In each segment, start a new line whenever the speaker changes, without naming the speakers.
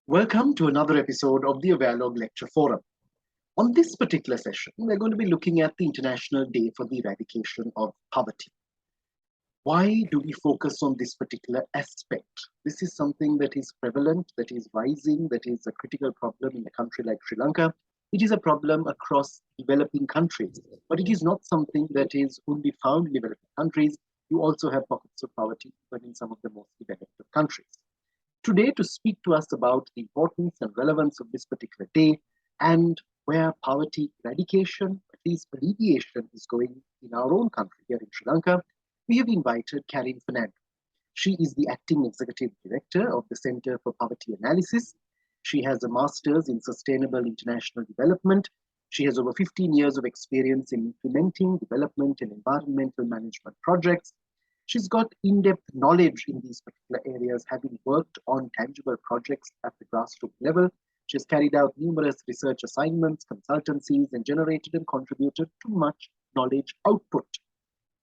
Welcome to another episode of the Awarelogue Lecture Forum. On this particular session, we're going to be looking at the International Day for the Eradication of Poverty. Why do we focus on this particular aspect? This is something that is prevalent, that is rising, that is a critical problem in a country like Sri Lanka. It is a problem across developing countries, but it is not something that is only found in developing countries. You also have pockets of poverty even in some of the most developed countries. Today, to speak to us about the importance and relevance of this particular day and where poverty eradication, at least alleviation, is going in our own country here in Sri Lanka, we have invited Karin Fernando. She is the acting executive director of the Center for Poverty Analysis. She has a master's in sustainable international development. She has over 15 years of experience in implementing development and environmental management projects. She's got in-depth knowledge in these particular areas, having worked on tangible projects at the grassroots level. She has carried out numerous research assignments, consultancies, and generated and contributed to much knowledge output.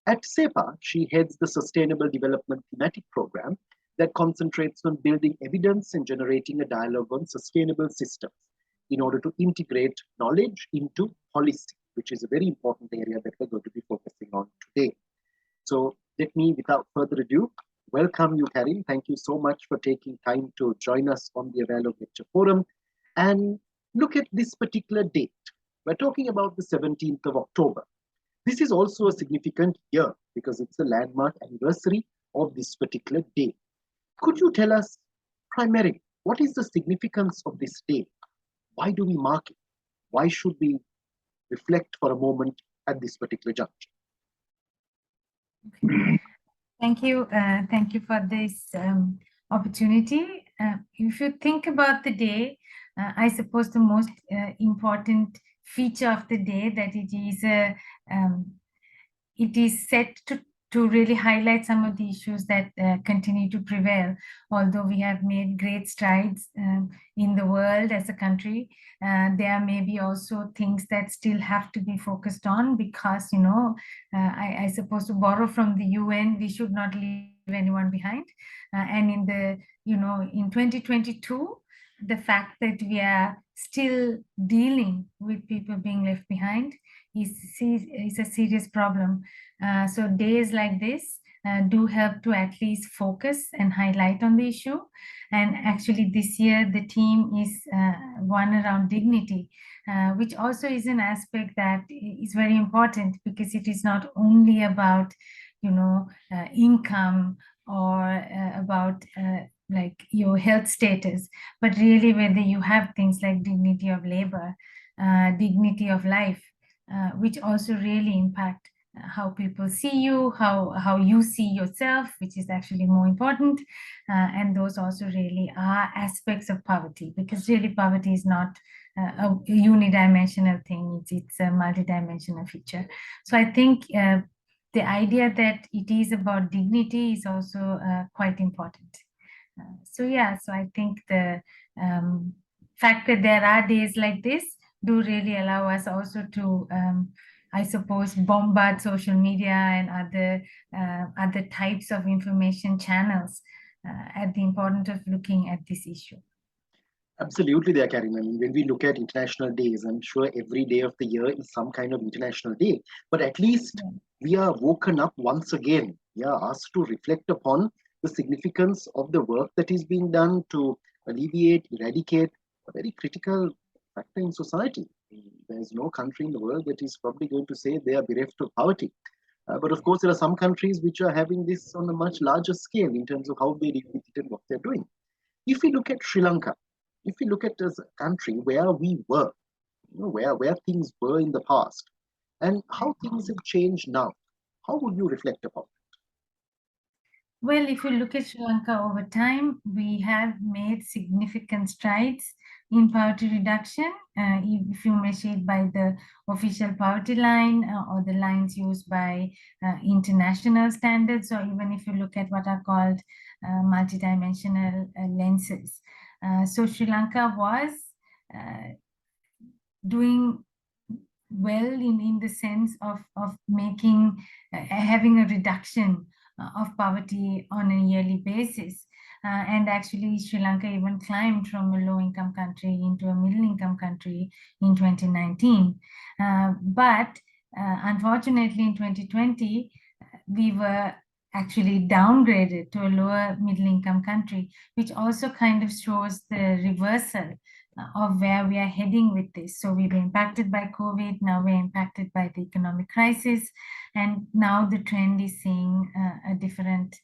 At CEPA, she heads the Sustainable Development Thematic Program that concentrates on building evidence and generating a dialogue on sustainable systems in order to integrate knowledge into policy, which is a very important area that we're going to be focusing on today. So let me, without further ado, welcome you, Karin. Thank you so much for taking time to join us on the Awarelogue Lecture Forum and look at this particular date. We're talking about the 17th of October. This is also a significant year because it's the landmark anniversary of this particular day. Could you tell us primarily what is the significance of this day? Why do we mark it? Why should we reflect for a moment at this particular juncture?
Thank you. Thank you for this opportunity. If you think about the day, I suppose the most important feature of the day that it is set to really highlight some of the issues that continue to prevail. Although we have made great strides in the world as a country, there may be also things that still have to be focused on because, I suppose to borrow from the UN, we should not leave anyone behind. And in 2022, the fact that we are still dealing with people being left behind is a serious problem. So days like this do help to at least focus and highlight on the issue. And actually this year the theme is one around dignity, which also is an aspect that is very important because it is not only about income or about like your health status, but really whether you have things like dignity of labor, dignity of life, which also really impact how people see you, how you see yourself, which is actually more important. And those also really are aspects of poverty, because really poverty is not a unidimensional thing, it's a multidimensional feature. So I think the idea that it is about dignity is also quite important. So I think the fact that there are days like this do really allow us also to, I suppose, bombard social media and other types of information channels at the importance of looking at this issue.
Absolutely there, Karin. I mean, when we look at international days, I'm sure every day of the year is some kind of international day. But at least we are woken up once again. We are asked to reflect upon the significance of the work that is being done to alleviate, eradicate a very critical factor in society. There's no country in the world that is probably going to say they are bereft of poverty. But of course, there are some countries which are having this on a much larger scale in terms of how they deal with it and what they're doing. If we look at Sri Lanka, if we look at as a country where we were, where things were in the past, and how things have changed now, how would you reflect upon it?
Well, if you look at Sri Lanka over time, we have made significant strides in poverty reduction. If you measure it by the official poverty line or the lines used by international standards, or even if you look at what are called multidimensional lenses. So Sri Lanka was doing well in the sense of making having a reduction of poverty on a yearly basis. And actually, Sri Lanka even climbed from a low-income country into a middle-income country in 2019. But unfortunately, in 2020, we were actually downgraded to a lower middle-income country, which also kind of shows the reversal of where we are heading with this. So we were impacted by COVID, now we're impacted by the economic crisis, and now the trend is seeing a different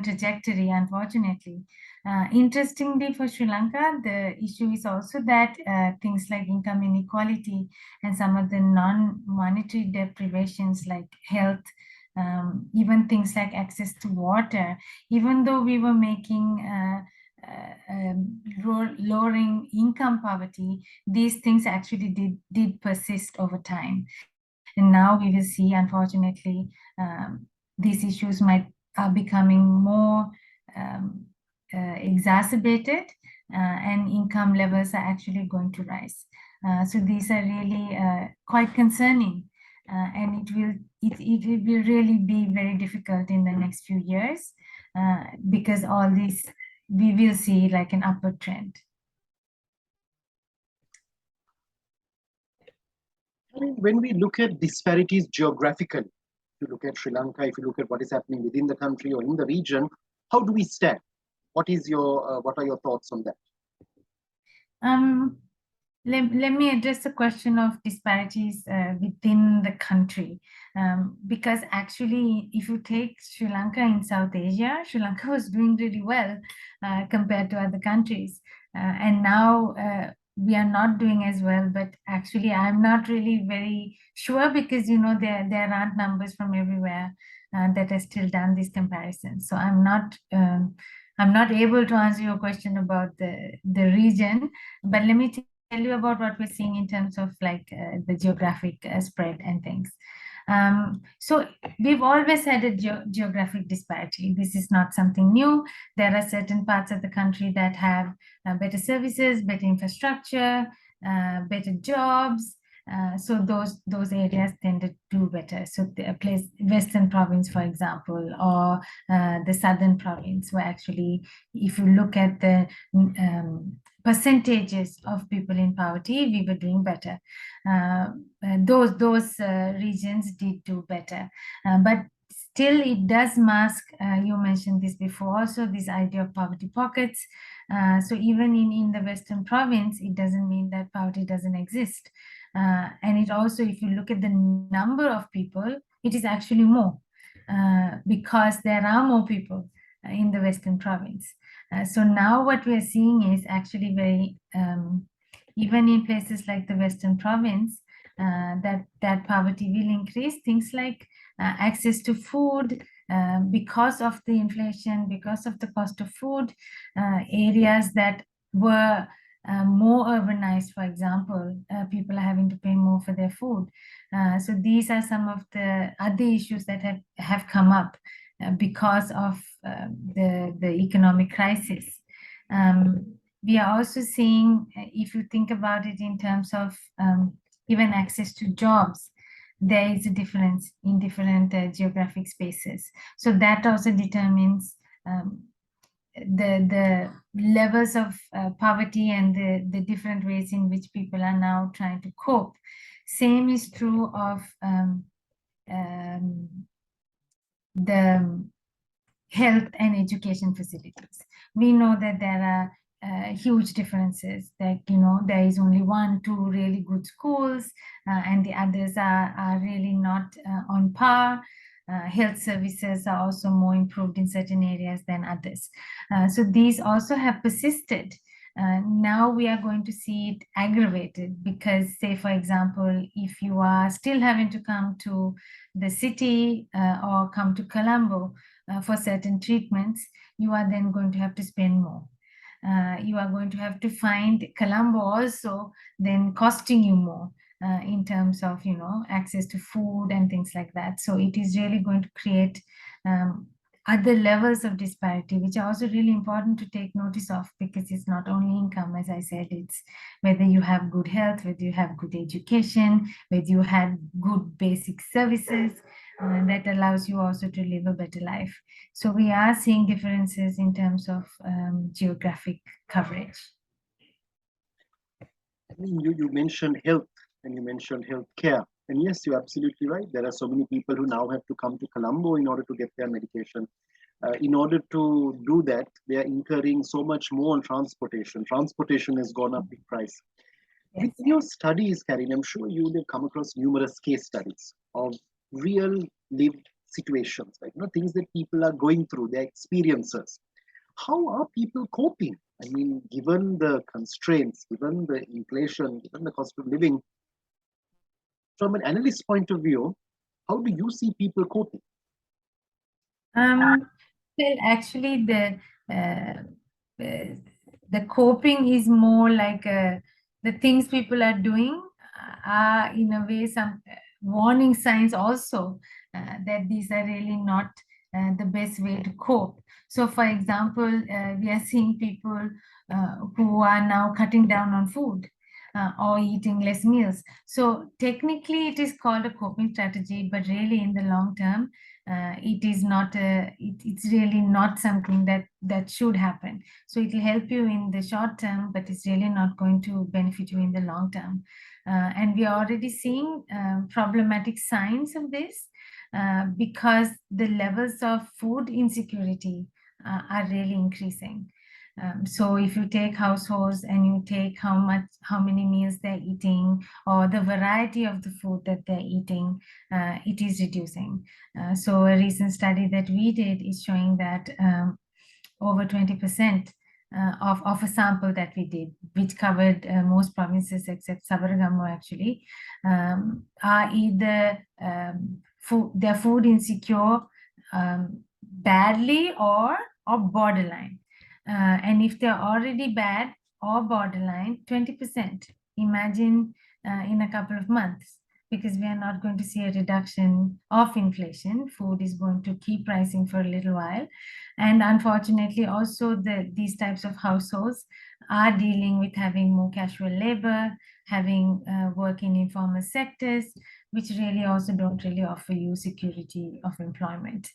trajectory, unfortunately. Interestingly, for Sri Lanka, the issue is also that things like income inequality and some of the non-monetary deprivations like health, even things like access to water, even though we were making lowering income poverty, these things actually did persist over time. And now we will see, unfortunately, these issues are becoming more exacerbated, and income levels are actually going to rise. So these are really quite concerning, and it will really be very difficult in the next few years, because all these, we will see like an upward trend.
When we look at disparities geographically, if you look at Sri Lanka, if you look at what is happening within the country or in the region, how do we stand? What are your thoughts on that?
Let me address the question of disparities within the country, because actually, if you take Sri Lanka in South Asia, Sri Lanka was doing really well compared to other countries, and now we are not doing as well. But actually, I'm not really very sure, because there aren't numbers from everywhere that have still done these comparisons. So I'm not able to answer your question about the region, but let me tell you about what we're seeing in terms of like the geographic spread and things. So we've always had a geographic disparity. This is not something new. There are certain parts of the country that have better services, better infrastructure, better jobs. So those areas tend to do better. So the place, Western province, for example, or the Southern province, where actually, if you look at the percentages of people in poverty, we were doing better. Those regions did do better, but still it does mask, you mentioned this before also, this idea of poverty pockets. So even in the Western province, it doesn't mean that poverty doesn't exist. And it also, if you look at the number of people, it is actually more, because there are more people in the Western province. So now what we are seeing is actually very, even in places like the Western province, that poverty will increase. Things like access to food, because of the inflation, because of the cost of food, areas that were more urbanized, for example, people are having to pay more for their food. So these are some of the other issues that have come up because of the economic crisis. We are also seeing, if you think about it in terms of even access to jobs, there is a difference in different geographic spaces. So that also determines the levels of poverty and the different ways in which people are now trying to cope. Same is true of the health and education facilities. We know that there are huge differences, that there is only 1-2 really good schools, and the others are really not on par. Health services are also more improved in certain areas than others. So these also have persisted. Now we are going to see it aggravated, because say, for example, if you are still having to come to the city or come to Colombo for certain treatments, you are then going to have to spend more. You are going to have to find Colombo also then costing you more in terms of access to food and things like that. So it is really going to create other levels of disparity, which are also really important to take notice of, because it's not only income, as I said, it's whether you have good health, whether you have good education, whether you have good basic services, that allows you also to live a better life. So we are seeing differences in terms of geographic coverage.
I mean, you mentioned health and you mentioned health care. And yes, you're absolutely right. There are so many people who now have to come to Colombo in order to get their medication. In order to do that, they are incurring so much more on transportation. Transportation has gone up in price.
Yes.
In your studies, Karin, I'm sure you will have come across numerous case studies of real lived situations, like things that people are going through, their experiences. How are people coping? I mean, given the constraints, given the inflation, given the cost of living, from an analyst's point of view, how do you see people coping?
Well, actually, uh, the coping is more like the things people are doing are in a way some warning signs also that these are really not the best way to cope. So, for example, we are seeing people who are now cutting down on food. Or eating less meals. So technically it is called a coping strategy, but really in the long term, it is not it's really not something that should happen. So it will help you in the short term, but it's really not going to benefit you in the long term. And we are already seeing problematic signs of this because the levels of food insecurity are really increasing. So if you take households and you take how many meals they're eating or the variety of the food that they're eating, it is reducing. So a recent study that we did is showing that over 20% of a sample that we did, which covered most provinces except Sabaragamu actually, are either they're food insecure badly or borderline. And if they're already bad or borderline, 20%. Imagine in a couple of months, because we are not going to see a reduction of inflation. Food is going to keep rising for a little while. And unfortunately, also these types of households are dealing with having more casual labor, having work in informal sectors, which really also don't really offer you security of employment.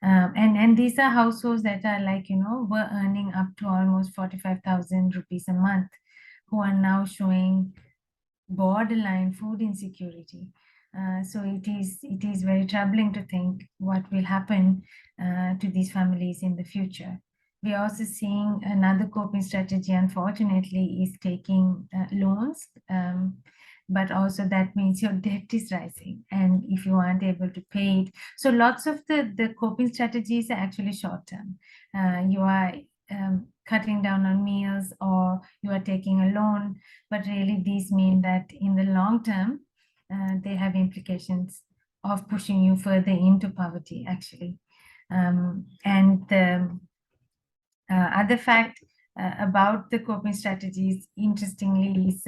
And these are households that are like, were earning up to almost 45,000 rupees a month, who are now showing borderline food insecurity. So it is very troubling to think what will happen to these families in the future. We are also seeing another coping strategy, unfortunately, is taking loans. But also that means your debt is rising, and if you aren't able to pay it, so lots of the coping strategies are actually short term. You are cutting down on meals, or you are taking a loan, but really these mean that in the long term they have implications of pushing you further into poverty actually. And the other fact about the coping strategies, interestingly, is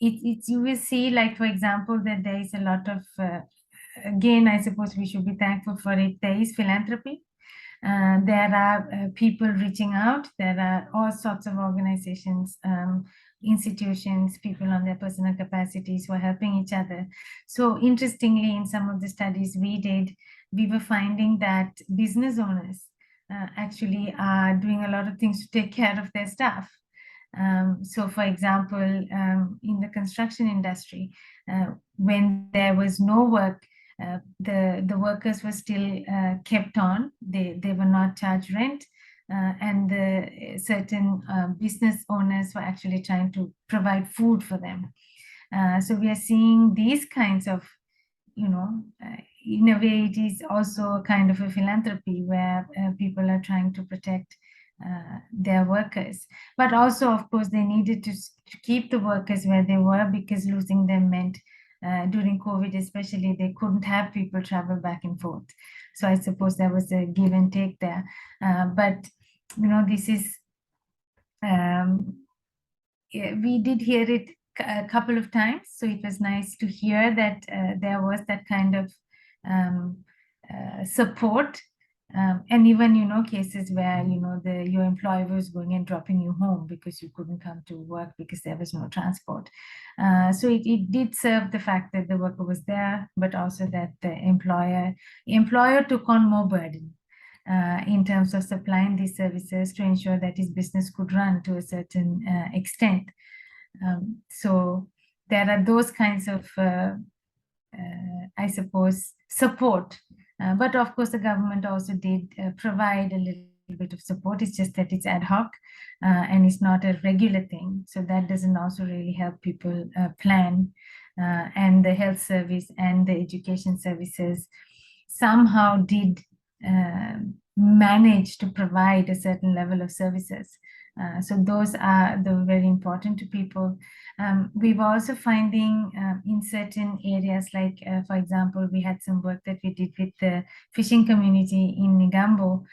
you will see, like, for example, that there is a lot of, again, I suppose we should be thankful for it, there is philanthropy. There are people reaching out. There are all sorts of organizations, institutions, people on their personal capacities who are helping each other. So interestingly, in some of the studies we did, we were finding that business owners actually are doing a lot of things to take care of their staff. So for example, in the construction industry, when there was no work, the workers were still kept on. They were not charged rent, and the certain business owners were actually trying to provide food for them. So we are seeing these kinds of, in a way, it is also a kind of a philanthropy where people are trying to protect their workers. But also, of course, they needed to keep the workers where they were, because losing them meant during COVID especially, they couldn't have people travel back and forth. So I suppose there was a give and take there. But, this is, we did hear it a couple of times. So it was nice to hear that there was that kind of support And even, cases where, your employer was going and dropping you home because you couldn't come to work because there was no transport. So it did serve the fact that the worker was there, but also that the employer took on more burden in terms of supplying these services to ensure that his business could run to a certain extent. So there are those kinds of, I suppose, support. But of course, the government also did provide a little bit of support. It's just that it's ad hoc and it's not a regular thing. So that doesn't also really help people plan. And the health service and the education services somehow did manage to provide a certain level of services. So those are very important to people. We've also finding in certain areas, like for example, we had some work that we did with the fishing community in Nigambo.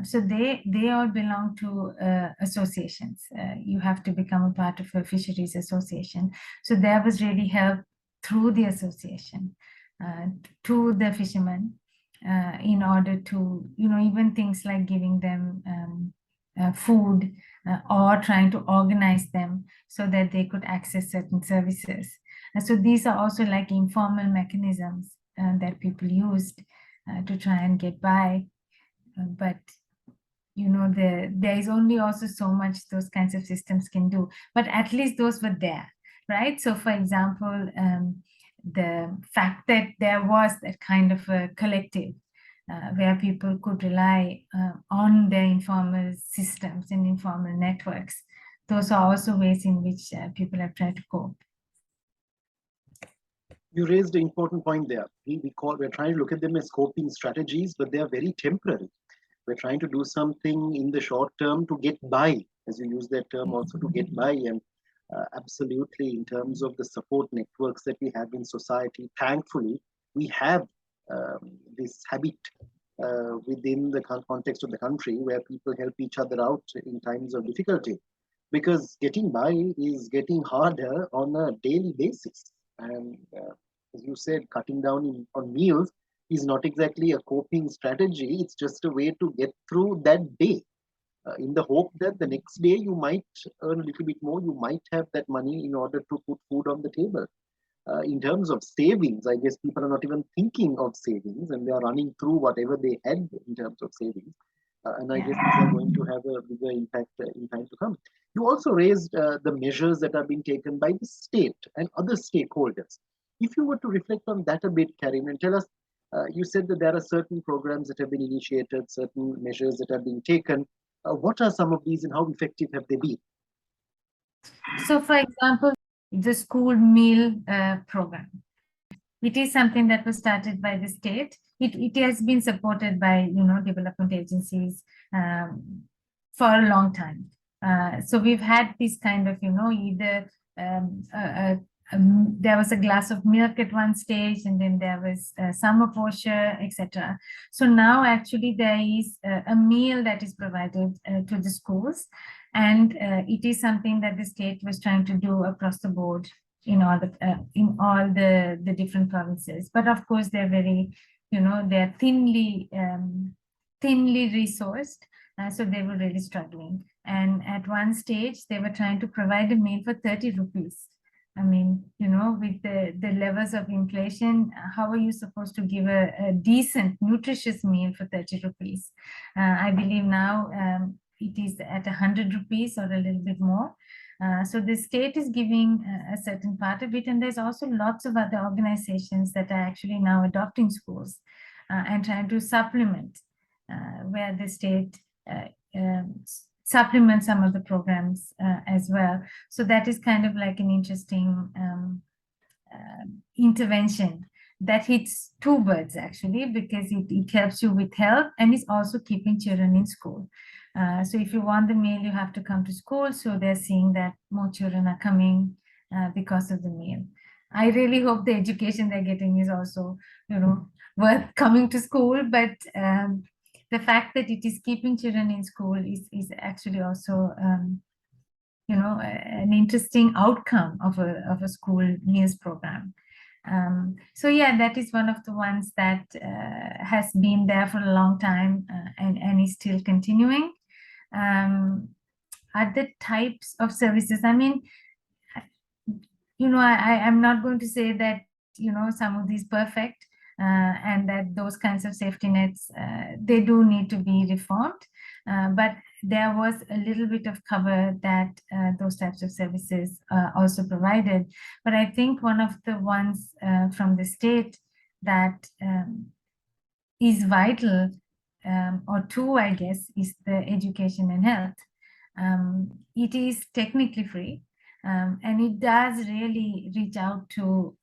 So they all belong to associations. You have to become a part of a fisheries association. So there was really help through the association to the fishermen in order to, even things like giving them food or trying to organize them so that they could access certain services. So these are also like informal mechanisms that people used to try and get by. But there is only also so much those kinds of systems can do, but at least those were there, right? So for example, the fact that there was that kind of a collective where people could rely on their informal systems and informal networks, those are also ways in which people have tried to cope.
You raised an important point there. We're trying to look at them as coping strategies, but they are very temporary. We're trying to do something in the short term to get by, as you use that term also, to get by. And absolutely, in terms of the support networks that we have in society, thankfully, we have this habit within the context of the country where people help each other out in times of difficulty. Because getting by is getting harder on a daily basis. And as you said, cutting down on meals is not exactly a coping strategy. It's just a way to get through that day in the hope that the next day you might earn a little bit more. You might have that money in order to put food on the table. In terms of savings, I guess people are not even thinking of savings and they are running through whatever they had in terms of savings. And I guess these are going to have a bigger impact in time to come. You also raised the measures that are being taken by the state and other stakeholders. If you were to reflect on that a bit, Karin, and tell us, you said that there are certain programs that have been initiated, certain measures that are being taken. What are some of these and how effective have they been?
So, for example, the school meal program. It is something that was started by the state. It has been supported by, development agencies for a long time. So we've had this kind of, either there was a glass of milk at one stage, and then there was summer portion, etc. So now actually there is a meal that is provided to the schools, and it is something that the state was trying to do across the board in all the different provinces. But of course, they're very, they're thinly resourced, so they were really struggling. And at one stage, they were trying to provide a meal for 30 rupees. I mean, with the levels of inflation, how are you supposed to give a decent, nutritious meal for 30 rupees? I believe now it is at 100 rupees or a little bit more. So the state is giving a certain part of it, and there's also lots of other organizations that are actually now adopting schools and trying to supplement where the state supplement some of the programs as well. So that is kind of like an interesting intervention that hits two birds actually, because it helps you with health and is also keeping children in school. So if you want the meal, you have to come to school. So they're seeing that more children are coming because of the meal. I really hope the education they're getting is also, worth coming to school. But the fact that it is keeping children in school is actually also, an interesting outcome of a school meals program. So yeah, that is one of the ones that has been there for a long time and is still continuing. Other types of services, I mean, I'm not going to say that, some of these perfect and that those kinds of safety nets, they do need to be reformed. But there was a little bit of cover that those types of services also provided. But I think one of the ones from the state that is vital, or two, I guess, is the education and health. It is technically free, and it does really reach out to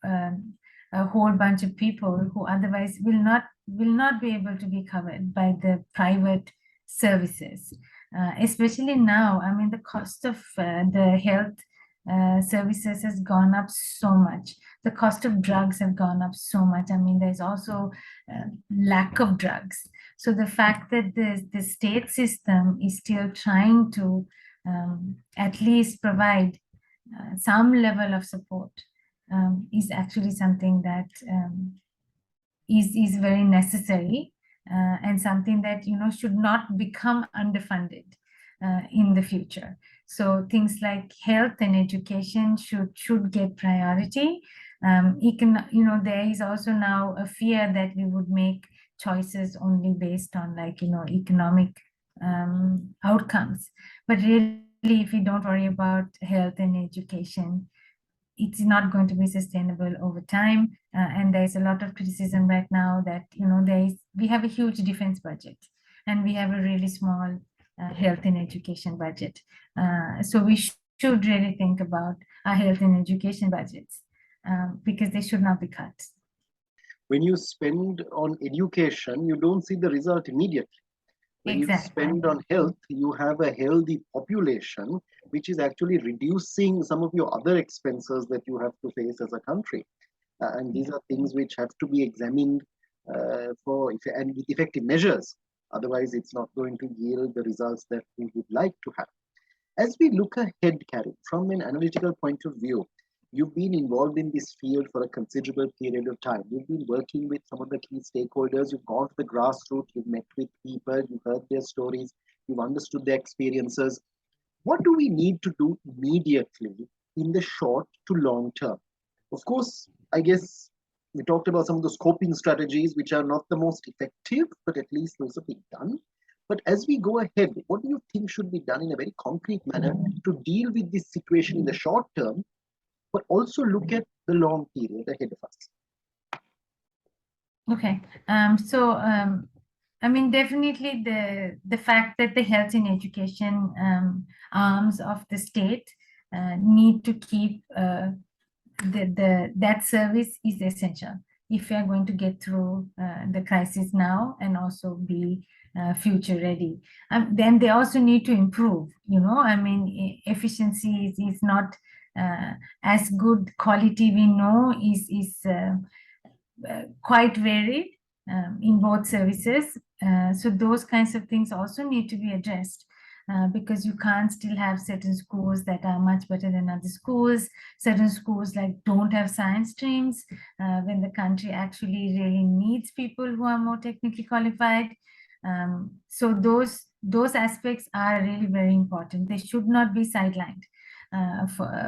a whole bunch of people who otherwise will not be able to be covered by the private services. Especially now, I mean, the cost of the health services has gone up so much. The cost of drugs have gone up so much. I mean, there's also lack of drugs. So the fact that the state system is still trying to at least provide some level of support is actually something that is very necessary and something that should not become underfunded in the future. So things like health and education should get priority. There is also now a fear that we would make choices only based on economic outcomes. But really, if we don't worry about health and education, it's not going to be sustainable over time. And there's a lot of criticism right now that we have a huge defense budget and we have a really small health and education budget. So we should really think about our health and education budgets because they should not be cut.
When you spend on education, you don't see the result immediately. When you spend on health, you have a healthy population, which is actually reducing some of your other expenses that you have to face as a country. And these are things which have to be examined and with effective measures. Otherwise, it's not going to yield the results that we would like to have. As we look ahead, Karin, from an analytical point of view, you've been involved in this field for a considerable period of time. You've been working with some of the key stakeholders. You've gone to the grassroots. You've met with people. You've heard their stories. You've understood their experiences. What do we need to do immediately in the short to long term? Of course, I guess we talked about some of those coping strategies, which are not the most effective, but at least those have been done. But as we go ahead, what do you think should be done in a very concrete manner to deal with this situation in the short term, but also look at the long period ahead of us?
Okay. I mean, definitely the fact that the health and education arms of the state need to keep that service is essential if we are going to get through the crisis now and also be future ready. Then they also need to improve, I mean, efficiency is not as good. Quality, we know, is quite varied in both services. So those kinds of things also need to be addressed. Because you can't still have certain schools that are much better than other schools. Certain schools don't have science streams when the country actually really needs people who are more technically qualified. So those aspects are really very important. They should not be sidelined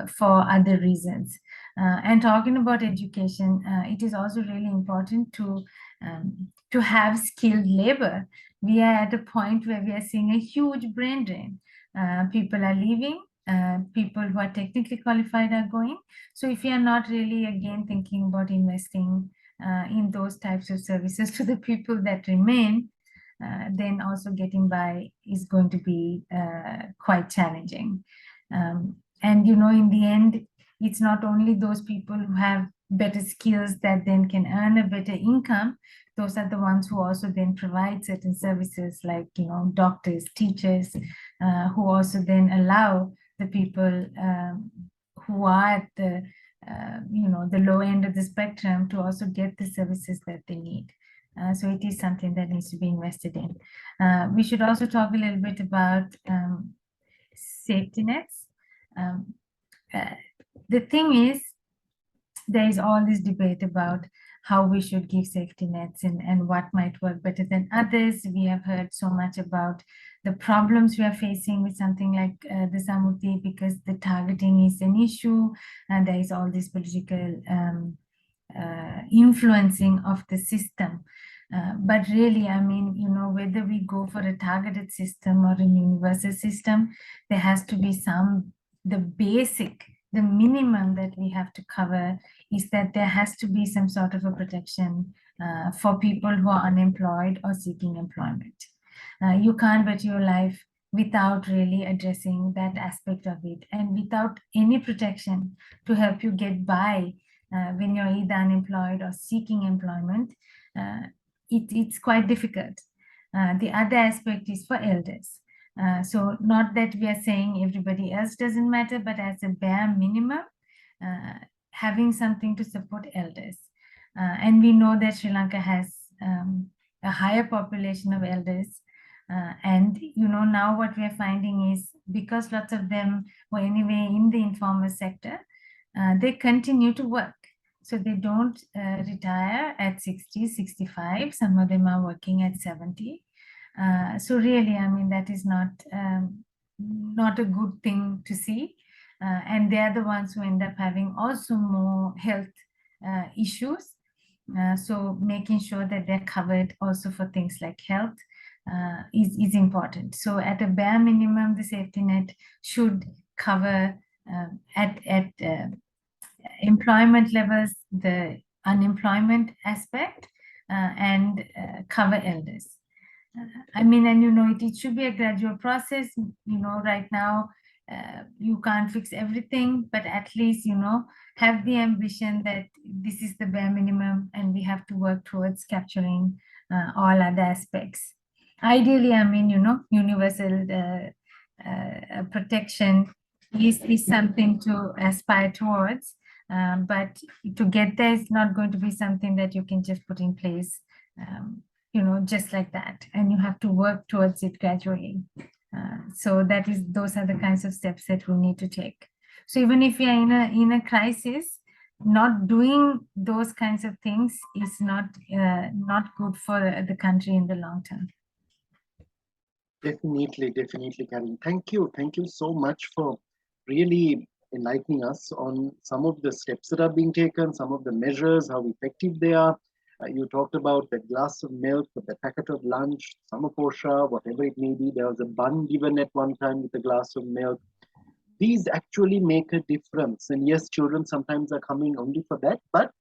for other reasons. And talking about education, it is also really important to have skilled labor. We are at a point where we are seeing a huge brain drain. People are leaving, people who are technically qualified are going. So if you are not really, again, thinking about investing in those types of services to the people that remain, then also getting by is going to be quite challenging. And, in the end, it's not only those people who have better skills that then can earn a better income. Those are the ones who also then provide certain services like, doctors, teachers, who also then allow the people who are at the, the low end of the spectrum to also get the services that they need. So it is something that needs to be invested in. We should also talk a little bit about safety nets. The thing is, there is all this debate about how we should give safety nets and what might work better than others. We have heard so much about the problems we are facing with something like the Samurti, because the targeting is an issue, and there is all this political influencing of the system. But really, I mean, you know, whether we go for a targeted system or a universal system, there has to be the minimum that we have to cover is that there has to be some sort of a protection for people who are unemployed or seeking employment. You can't bet your life without really addressing that aspect of it, and without any protection to help you get by when you're either unemployed or seeking employment. It's quite difficult. The other aspect is for elders. So not that we are saying everybody else doesn't matter, but as a bare minimum, having something to support elders. And we know that Sri Lanka has a higher population of elders. And you know, now what we are finding is, because lots of them were anyway in the informal sector, they continue to work. So they don't retire at 60, 65. Some of them are working at 70. So really, I mean, that is not a good thing to see. And they're the ones who end up having also more health issues. So making sure that they're covered also for things like health is important. So at a bare minimum, the safety net should cover at employment levels, the unemployment aspect, and cover elders. I mean, and you know, it should be a gradual process. You know, right now, you can't fix everything, but at least, you know, have the ambition that this is the bare minimum and we have to work towards capturing all other aspects. Ideally, I mean, you know, universal protection is something to aspire towards. But to get there is not going to be something that you can just put in place, you know, just like that. And you have to work towards it gradually. So those are the kinds of steps that we need to take. So even if we are in a crisis, not doing those kinds of things is not good for the country in the long term.
Definitely, Karin. Thank you so much for really enlightening us on some of the steps that are being taken, some of the measures, how effective they are. You talked about the glass of milk, the packet of lunch, samaposha, whatever it may be. There was a bun given at one time with a glass of milk. These actually make a difference. And yes, children sometimes are coming only for that, but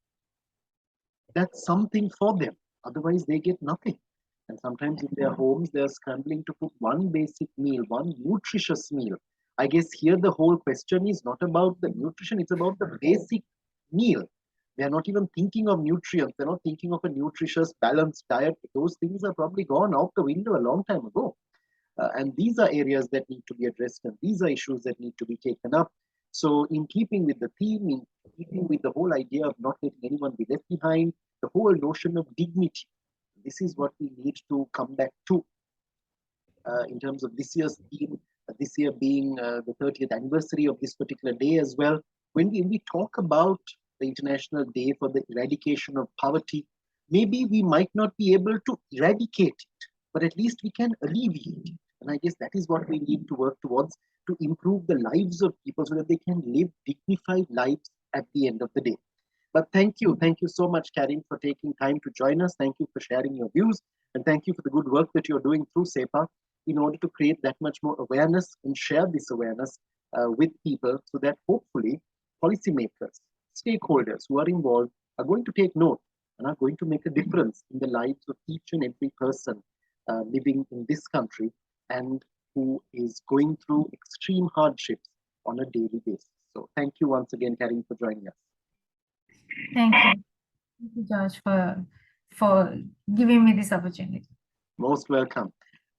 that's something for them. Otherwise, they get nothing. And sometimes in their homes, they're scrambling to put one basic meal, one nutritious meal. I guess here the whole question is not about the nutrition, it's about the basic meal. They're not even thinking of nutrients. They're not thinking of a nutritious, balanced diet. Those things are probably gone out the window a long time ago. And these are areas that need to be addressed, and these are issues that need to be taken up. So in keeping with the theme, in keeping with the whole idea of not letting anyone be left behind, the whole notion of dignity, this is what we need to come back to in terms of this year's theme, this year being the 30th anniversary of this particular day as well. When we talk about the International Day for the Eradication of Poverty, maybe we might not be able to eradicate it, but at least we can alleviate it. And I guess that is what we need to work towards, to improve the lives of people so that they can live dignified lives at the end of the day. But thank you so much, Karin, for taking time to join us. Thank you for sharing your views, and thank you for the good work that you're doing through CEPA in order to create that much more awareness and share this awareness with people, so that hopefully policymakers, stakeholders who are involved are going to take note and are going to make a difference in the lives of each and every person living in this country and who is going through extreme hardships on a daily basis. So thank you once again, Karin, for joining us.
Thank you. Thank you, George, for giving me this opportunity.
Most welcome.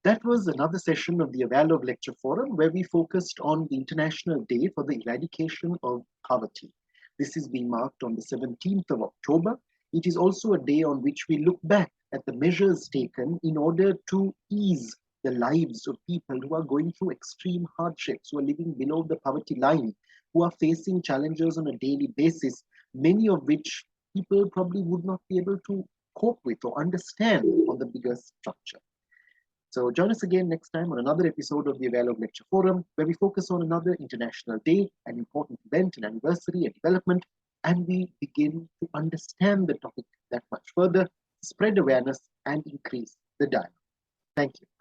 That was another session of the Awarelogue Lecture Forum, where we focused on the International Day for the Eradication of Poverty. This is being marked on the 17th of October. It is also a day on which we look back at the measures taken in order to ease the lives of people who are going through extreme hardships, who are living below the poverty line, who are facing challenges on a daily basis, many of which people probably would not be able to cope with or understand on the bigger structure. So join us again next time on another episode of the Awarelogue Lecture Forum, where we focus on another international day, an important event, an anniversary, a development, and we begin to understand the topic that much further, spread awareness, and increase the dialogue. Thank you.